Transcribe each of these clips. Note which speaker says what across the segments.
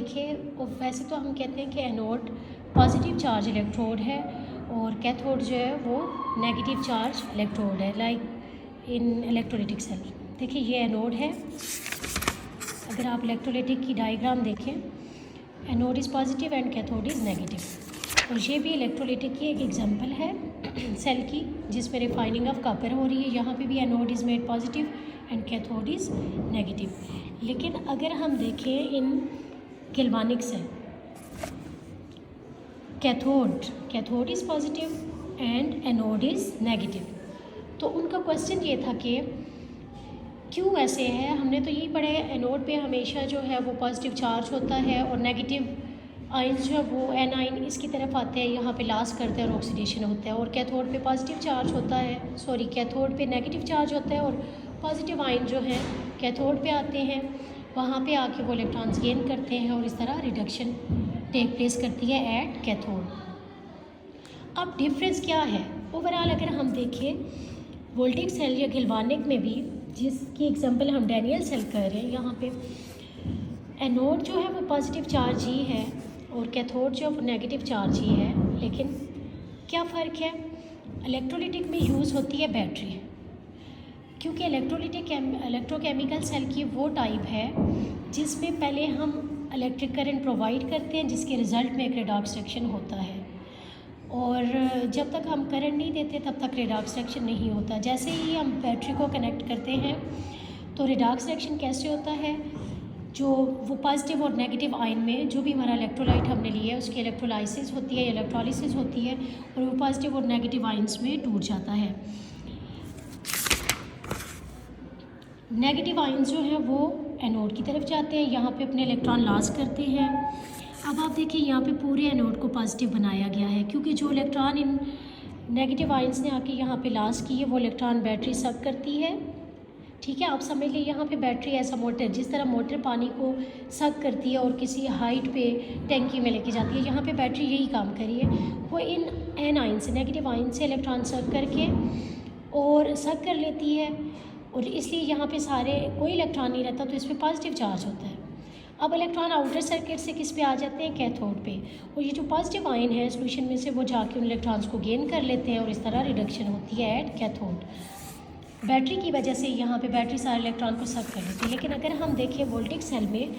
Speaker 1: देखिए, वैसे तो हम कहते हैं कि एनोड पॉजिटिव चार्ज इलेक्ट्रोड है और कैथोड जो है वो नेगेटिव चार्ज इलेक्ट्रोड है, लाइक इन इलेक्ट्रोलिटिक सेल। देखिए ये एनोड है। अगर आप इलेक्ट्रोलिटिक की डायग्राम देखें, anode is positive and cathode is negative. और ये भी इलेक्ट्रोलिटिक की एक एग्जांपल है सेल की, जिसमें रिफाइनिंग ऑफ कॉपर हो रही है। यहाँ पे भी anode is made positive and cathode is negative. लेकिन अगर हम देखें in galvanic cell, cathode is positive and anode is negative. तो उनका क्वेश्चन ये था कि क्यों ऐसे है। हमने तो यही पढ़ा है, एनोड पे हमेशा जो है वो पॉजिटिव चार्ज होता है और नेगेटिव आयंस जो है वो एन आयन इसकी तरफ आते हैं, यहाँ पे लास्ट करते हैं और ऑक्सीडेशन होता है। और कैथोड पे पॉजिटिव चार्ज होता है, कैथोड पे नेगेटिव चार्ज होता है और पॉजिटिव आयन जो है कैथोड पे आते हैं, वहाँ पे आके वो इलेक्ट्रॉन्स गेन करते हैं और इस तरह रिडक्शन टेक प्लेस करती है एट कैथोड। अब डिफरेंस क्या है ओवरऑल अगर हम देखें वोल्टिक सेल या गैल्वानिक में भी, जिसकी एग्जांपल हम डैनियल सेल कर रहे हैं, यहाँ पे एनोड जो है वो पॉजिटिव चार्ज ही है और कैथोड जो है वो नेगेटिव चार्ज ही है। लेकिन क्या फ़र्क है, इलेक्ट्रोलिटिक में यूज़ होती है बैटरी, क्योंकि इलेक्ट्रोकेमिकल सेल की वो टाइप है जिसमें पहले हम इलेक्ट्रिक करंट प्रोवाइड करते हैं, जिसके रिज़ल्ट में एक रेडॉक्स रिएक्शन होता है। और जब तक हम करंट नहीं देते तब तक रेडॉक्स रिएक्शन नहीं होता। जैसे ही हम बैटरी को कनेक्ट करते हैं तो रेडॉक्स रिएक्शन कैसे होता है, जो वो पॉजिटिव और नेगेटिव आयन में जो भी हमारा इलेक्ट्रोलाइट हमने लिया है उसकी इलेक्ट्रोलाइसिस होती है, इलेक्ट्रोलिसिस होती है और वो पॉजिटिव और नेगेटिव आयन्स में टूट जाता है। नेगेटिव आयन्स जो हैं वो एनोड की तरफ जाते हैं, यहाँ पे अपने इलेक्ट्रॉन लॉस करते हैं। अब आप देखिए यहाँ पे पूरे एनोड को पॉजिटिव बनाया गया है, क्योंकि जो इलेक्ट्रॉन इन नेगेटिव आयन्स ने आके यहाँ पे लॉस की है वो इलेक्ट्रॉन बैटरी सक करती है। ठीक है, आप समझ लीजिए यहाँ पे बैटरी ऐसा मोटर, जिस तरह मोटर पानी को सक करती है और किसी हाइट पे टैंकी में लेके जाती है, यहाँ पे बैटरी यही काम करी है। वो इन एन आयन से, नेगेटिव आयन से इलेक्ट्रॉन सक करके और सक कर लेती है और इसलिए यहाँ पे सारे कोई इलेक्ट्रॉन नहीं रहता, तो इस पर पॉजिटिव चार्ज होता है। अब इलेक्ट्रॉन आउटर सर्किट से किस पे आ जाते हैं, कैथोड पे, और ये जो पॉजिटिव आयन है सोल्यूशन में से वो जाके उन इलेक्ट्रॉन्स को गेन कर लेते हैं और इस तरह रिडक्शन होती है एट कैथोड। बैटरी की वजह से यहाँ पे बैटरी सारे इलेक्ट्रॉन को सक कर लेती है। लेकिन अगर हम देखें वोल्टिक सेल में,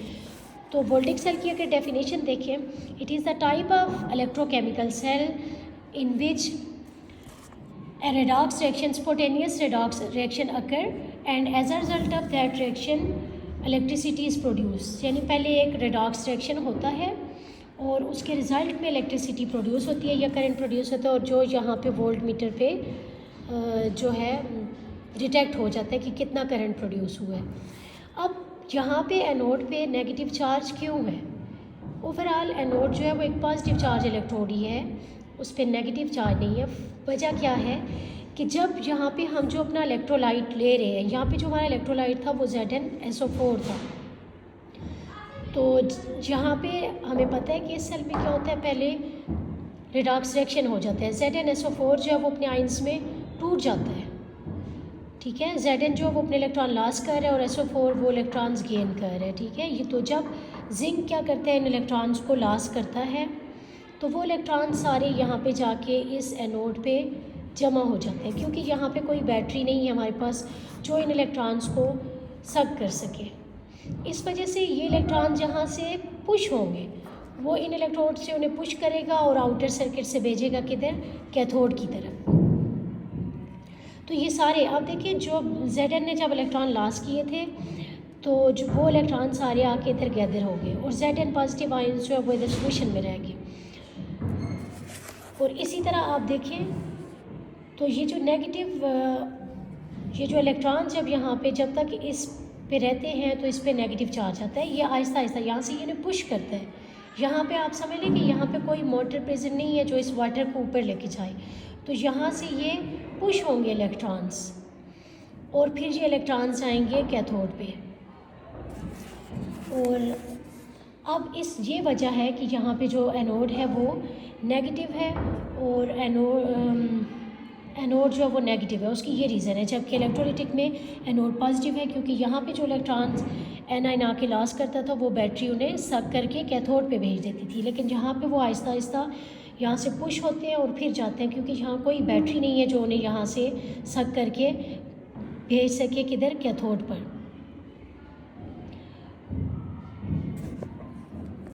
Speaker 1: तो वोल्टिक सेल की अगर डेफिनेशन देखें, it is the type of electrochemical cell in which a redox reaction, spontaneous redox reaction occur and as a result of that reaction electricity is produced। यानी पहले एक redox reaction होता है और उसके रिज़ल्ट में इलेक्ट्रिसिटी प्रोड्यूस होती है या करंट प्रोड्यूस होता है, और जो यहाँ पे वोल्ट मीटर पे जो है डिटेक्ट हो जाता है कि कितना करंट प्रोड्यूस हुआ है। अब यहाँ पे एनोड पे नेगेटिव चार्ज क्यों है, ओवरऑल एनोड जो है वो एक पॉजिटिव चार्ज इलेक्ट्रोड ही है, उस पर नेगेटिव चार्ज नहीं है। वजह क्या है कि जब यहाँ पे हम जो अपना इलेक्ट्रोलाइट ले रहे हैं, यहाँ पे जो हमारा इलेक्ट्रोलाइट था वो ZnSO4 था, तो यहाँ पे हमें पता है कि इस सेल में क्या होता है, पहले रिडॉक्स रिएक्शन हो जाता है। ZnSO4 जो है वो अपने आयंस में टूट जाता है। ठीक है, Zn जो वो अपने इलेक्ट्रॉन लॉस कर रहा है और SO4 वो इलेक्ट्रॉन्स गेन कर रहा है। ठीक है, ये तो जब जिंक क्या करता है, इन इलेक्ट्रॉन्स को लॉस करता है, तो वो इलेक्ट्रॉन सारे यहाँ पे जाके इस एनोड पे जमा हो जाते हैं, क्योंकि यहाँ पे कोई बैटरी नहीं है हमारे पास जो इन इलेक्ट्रॉन्स को सक कर सके। इस वजह से ये इलेक्ट्रॉन जहाँ से पुश होंगे वो इन इलेक्ट्रोड से उन्हें पुश करेगा और आउटर सर्किट से भेजेगा किधर, कैथोड की तरफ। तो ये सारे आप देखिए, जो Zn ने जब इलेक्ट्रॉन लॉस किए थे तो जो वो इलेक्ट्रॉन सारे आके इधर गैदर हो गए और Zn पॉजिटिव आयंस जो है वो इधर सोल्यूशन में रह गए। और इसी तरह आप देखें तो ये जो नेगेटिव, ये जो इलेक्ट्रॉन जब यहाँ पे जब तक इस पे रहते हैं तो इस पे नेगेटिव चार्ज आता है, ये आहिस्ता आहिस्ता यहाँ से इन्हें पुश करता है। यहाँ पे आप समझ लें कि यहाँ पे कोई मोटर प्रेजेंट नहीं है जो इस वाटर को ऊपर लेके जाए, तो यहाँ से ये पुश होंगे इलेक्ट्रॉन्स और फिर ये इलेक्ट्रॉन्स आएंगे कैथोड पे। और अब ये वजह है कि यहाँ पे जो एनोड है वो नेगेटिव है और एनोड जो है वो नेगेटिव है, उसकी ये रीज़न है। जबकि इलेक्ट्रोलिटिक में एनोड पॉजिटिव है, क्योंकि यहाँ पे जो इलेक्ट्रॉन्स एनायन आके लॉस करता था वो बैटरी उन्हें सक करके कैथोड पे भेज देती थी, लेकिन यहाँ पे वो आहिस्ता आहिस्ता यहाँ से पुश होते हैं और फिर जाते हैं, क्योंकि यहाँ कोई बैटरी नहीं है जो उन्हें यहाँ से सक करके भेज सके किधर, कैथोड पर।